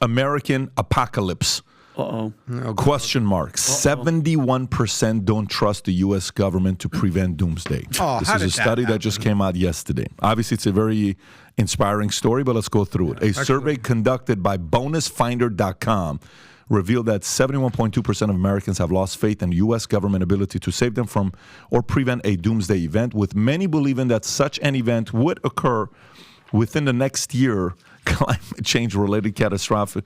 American apocalypse. Uh-oh. Question mark. 71% don't trust the U.S. government to prevent doomsday. This is a study that just came out yesterday. Obviously, it's a very inspiring story, but let's go through it. A survey conducted by bonusfinder.com revealed that 71.2% of Americans have lost faith in U.S. government ability to save them from or prevent a doomsday event, with many believing that such an event would occur within the next year. Climate change-related catastrophe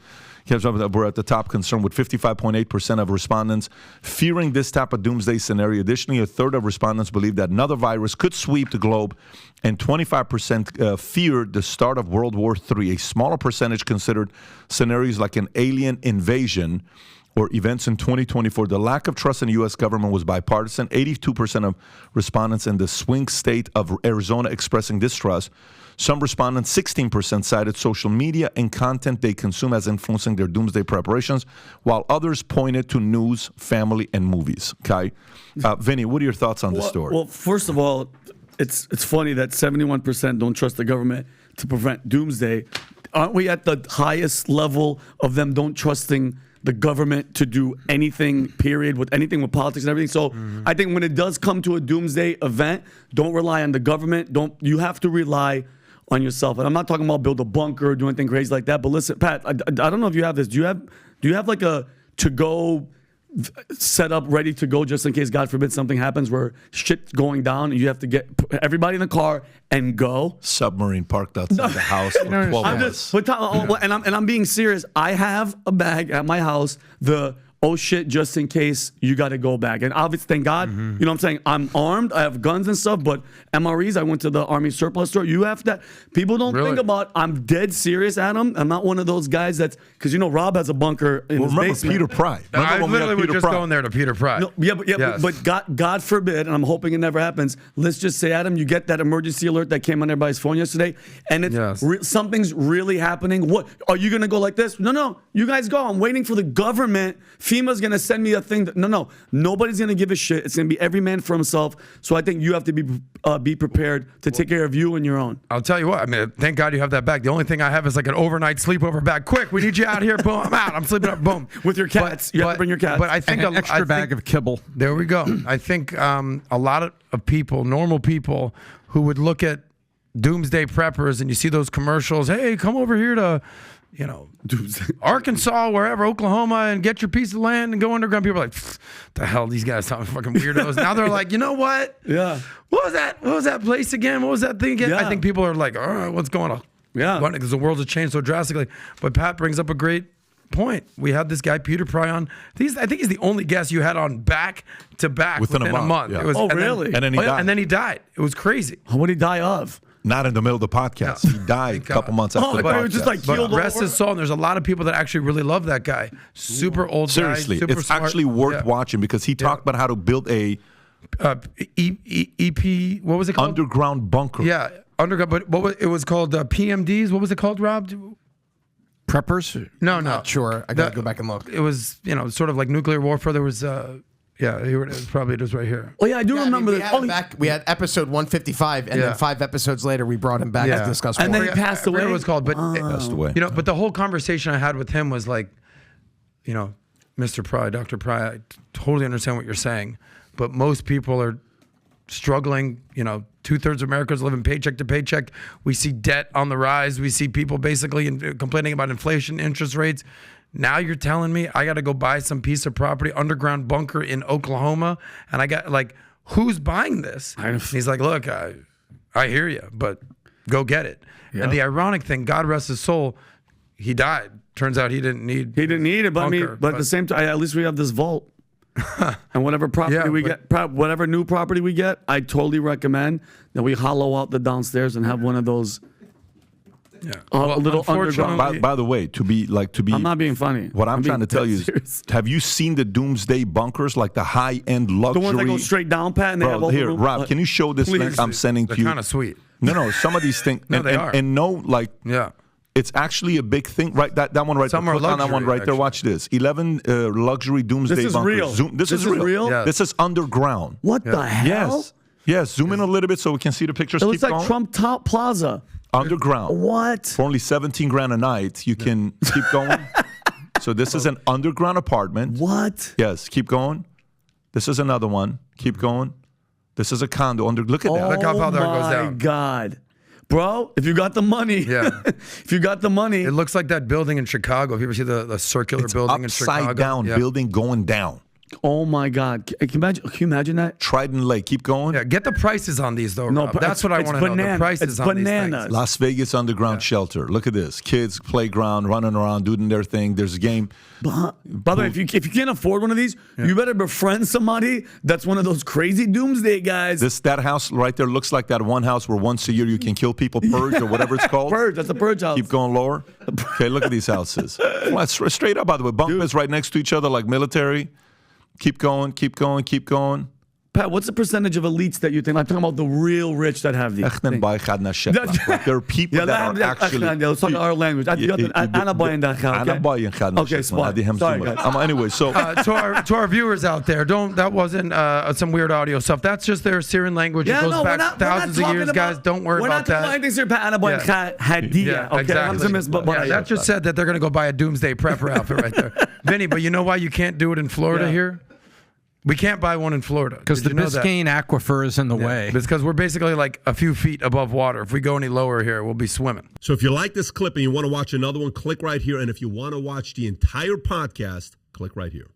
were at the top concern, with 55.8% of respondents fearing this type of doomsday scenario. Additionally, a third of respondents believe that another virus could sweep the globe, and 25% feared the start of World War III. A smaller percentage considered scenarios like an alien invasion or events in 2024. The lack of trust in the U.S. government was bipartisan. 82% of respondents in the swing state of Arizona expressing distrust. Some respondents, 16%, cited social media and content they consume as influencing their doomsday preparations, while others pointed to news, family, and movies. Okay, Vinny, what are your thoughts on this story? Well, first of all, it's funny that 71% don't trust the government to prevent doomsday. Aren't we at the highest level of them don't trusting the government to do anything, period, with anything with politics and everything? So I think when it does come to a doomsday event, don't rely on the government. You have to rely on yourself. And I'm not talking about build a bunker or do anything crazy like that. But listen, Pat, I don't know if you have this. Do you have like a to-go set up ready to go just in case, God forbid, something happens where shit's going down and you have to get everybody in the car and go? Submarine parked outside the house for 12 months. And I'm being serious. I have a bag at my house, oh shit, just in case you got to go back. And obviously, thank God, you know what I'm saying? I'm armed, I have guns and stuff, but MREs, I went to the Army surplus store. You have that. People don't think about, I'm dead serious, Adam. I'm not one of those guys that's, because you know, Rob has a bunker in his basement. Peter Pry. I literally was just going there to Peter Pry. No, but God forbid, and I'm hoping it never happens, let's just say, Adam, you get that emergency alert that came on everybody's phone yesterday, and it's something's really happening. What, are you going to go like this? No, you guys go. I'm waiting for the government. FEMA's going to send me a thing. Nobody's going to give a shit. It's going to be every man for himself. So I think you have to be prepared to take care of you and your own. I'll tell you what. I mean, thank God you have that bag. The only thing I have is like an overnight sleepover bag. Quick, we need you out here. Boom, I'm out. I'm sleeping up. Boom. With your cats. You have to bring your cats. But I think an extra bag of kibble. There we go. I think a lot of people, normal people, who would look at doomsday preppers and you see those commercials. Hey, come over here to, Arkansas, wherever, Oklahoma, and get your piece of land and go underground. People are like, the hell, these guys sound fucking weirdos. Now they're like, you know what? Yeah. What was that? What was that place again? What was that thing again? Yeah. I think people are like, all right, what's going on? Yeah. Because the world has changed so drastically. But Pat brings up a great point. We had this guy, Peter Pry, on. I think he's the only guest you had on back to back within a month. Yeah. It was, really? And then he died. And then he died. It was crazy. What did he die of? Not in the middle of the podcast. He died a couple months after the podcast. It was just like killed rest his soul. And there's a lot of people that actually really love that guy. Super old guy. Seriously, super it's smart. actually worth watching because he talked about how to build a EP. What was it called? Underground bunker. Yeah, underground. But it was called PMDs. What was it called, Rob? Preppers? No. Not sure. I gotta go back and look. It was sort of like nuclear warfare. There was. Yeah, here it is. Probably it is right here. Oh, yeah, I do remember that. We had episode 155, and then 5 episodes later, we brought him back to discuss more. And then he passed away. I forget what it was called, but passed away. But the whole conversation I had with him was like, Mr. Pry, Dr. Pry, I totally understand what you're saying, but most people are struggling. 2/3 of Americans living paycheck to paycheck. We see debt on the rise. We see people basically complaining about inflation, interest rates. Now you're telling me I got to go buy some piece of property, underground bunker in Oklahoma, and I got who's buying this? He's like, look, I hear you, but go get it. Yeah. And the ironic thing, God rest his soul, he died. Turns out he didn't need it, but at the same time, at least we have this vault. And whatever property we get, whatever new property we get, I totally recommend that we hollow out the downstairs and have one of those. Yeah, a little underground. By the way, to be. I'm not being funny. What I'm trying to tell you is, have you seen the Doomsday bunkers, like the high-end luxury? The ones that go straight down, Pat. And they have all here, Rob, can you show this link I'm sending to you? They're kind of sweet. No, some of these things. No, they are. And it's actually a big thing, right? That one right there. Click on that one right there. Watch this. 11 luxury Doomsday bunkers. This is real. Yeah. This is underground. What the hell? Yes. Zoom in a little bit so we can see the pictures. It looks like Trump Top Plaza. Underground. What? For only 17 grand a night, you can keep going. So this is an underground apartment. What? Yes, keep going. This is another one. Keep going. This is a condo. Look at that. Look how far that goes Oh my down. God. Bro, if you got the money. Yeah. If you got the money. It looks like that building in Chicago. If you ever see the circular It's building in Chicago. upside down building going down. Oh my God. Can you imagine that? Trident Lake. Keep going. Yeah, get the prices on these though. No, Rob. That's what I it's want to know. The prices it's on bananas. these things. Las Vegas underground shelter. Look at this. Kids playground, running around, doing their thing. There's a game. By the way, if you can't afford one of these, you better befriend somebody that's one of those crazy doomsday guys. That house right there looks like that one house where once a year you can kill people, purge or whatever it's called. Purge, that's a purge house. Keep going lower. Okay, look at these houses. Well, straight up, by the way. Bunk beds right next to each other like military. Keep going, keep going, keep going. Pat, what's the percentage of elites that you think? I'm talking about the real rich that have these. There are people that are actually... Let's talk our language. Okay, smart. Sorry, guys. Anyway, so... to our viewers out there, that wasn't some weird audio stuff. That's just their Syrian language. It goes back thousands of years, guys. Don't worry about that. We're not talking exactly. That just said that they're going to go buy a Doomsday prepper outfit right there. Vinny, but you know why you can't do it in Florida here? We can't buy one in Florida. Because the Biscayne aquifer is in the way. It's because we're basically like a few feet above water. If we go any lower here, we'll be swimming. So if you like this clip and you want to watch another one, click right here. And if you want to watch the entire podcast, click right here.